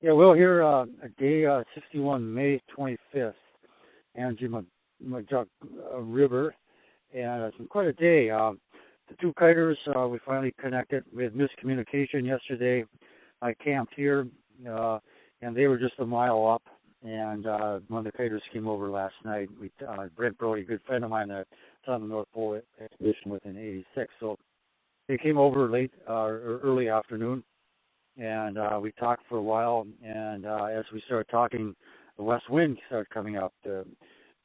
Yeah, well, here, day 61, May 25th, Anjumajuk River, and it's been quite a day. The two kiters, we finally connected. We had miscommunication yesterday. I camped here, uh, and they were just a mile up, and one of the kiters came over last night. Brent Broddy, a good friend of mine that's on the North Pole expedition with in '86, so they came over late, or early afternoon, and we talked for a while. And as we started talking, the west wind started coming up. In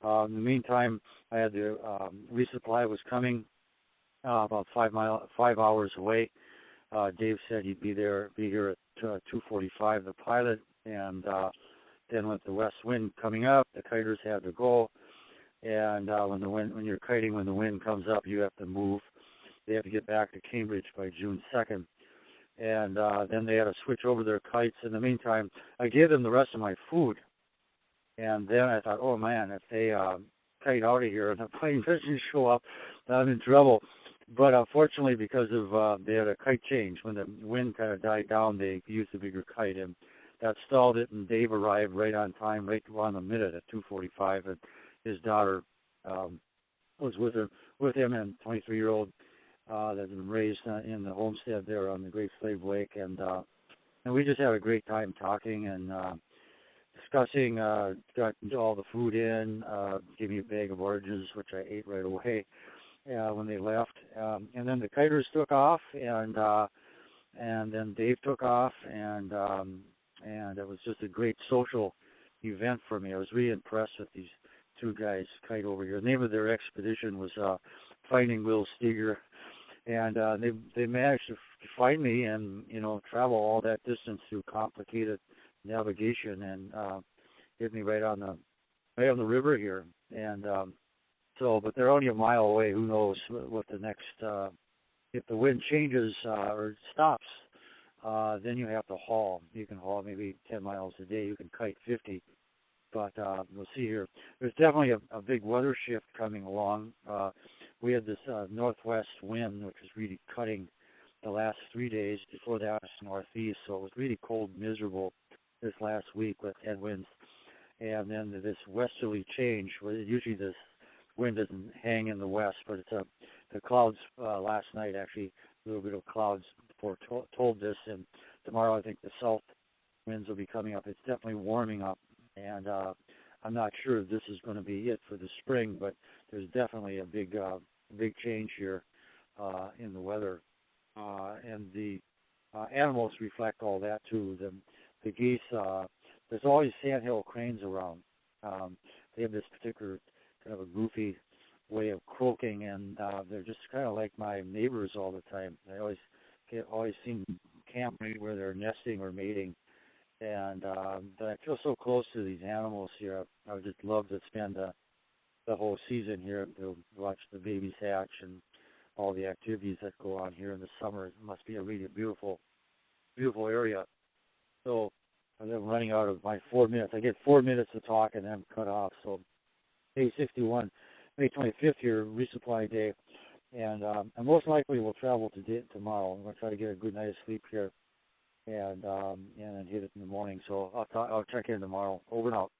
the meantime, I had the resupply was coming about 5 hours away. Dave said he'd be here at 2:45. The pilot, and then with the west wind coming up, the kiters had to go. And when you're kiting, when the wind comes up, you have to move. They have to get back to Cambridge by June 2nd. And then they had to switch over their kites. In the meantime, I gave them the rest of my food. And then I thought, oh man, if they kite out of here and the plane doesn't show up, I'm in trouble. But unfortunately, because of they had a kite change, when the wind kind of died down, they used a bigger kite, and that stalled it. And Dave arrived right on time, right on the minute at 2:45, and his daughter was with him, and 23-year-old that's been raised in the homestead there on the Great Slave Lake, and we just had a great time talking and discussing. Got all the food in, gave me a bag of oranges, which I ate right away when they left, and then the kiters took off, and then Dave took off, and it was just a great social event for me. I was really impressed with these two guys kite over here. The name of their expedition was Finding Will Steger, and they managed to find me and travel all that distance through complicated navigation and hit me right on the river here. And but they're only a mile away. Who knows what the next if the wind changes or stops, then you have to haul. You can haul maybe 10 miles a day. You can kite 50. But we'll see here. There's definitely a big weather shift coming along. We had this northwest wind, which was really cutting the last 3 days. Before that, it was northeast, so it was really cold, miserable this last week with headwinds. And then this westerly change, where usually this wind doesn't hang in the west, but it's the clouds last night, actually, a little bit of clouds foretold this. And tomorrow, I think the south winds will be coming up. It's definitely warming up. And I'm not sure if this is going to be it for the spring, but there's definitely a big change here in the weather, and the animals reflect all that too. The geese, there's always sandhill cranes around. They have this particular kind of a goofy way of croaking, and they're just kind of like my neighbors all the time. They always seem to camp right where they're nesting or mating. And but I feel so close to these animals here. I would just love to spend the whole season here to watch the babies hatch and all the activities that go on here in the summer. It must be a really beautiful, beautiful area. So I'm running out of my 4 minutes. I get 4 minutes to talk and then I'm cut off. So day 61, May 25th here, resupply day. And I most likely will travel tomorrow. I'm going to try to get a good night of sleep here and then hit it in the morning. So I'll check in tomorrow. Over and out.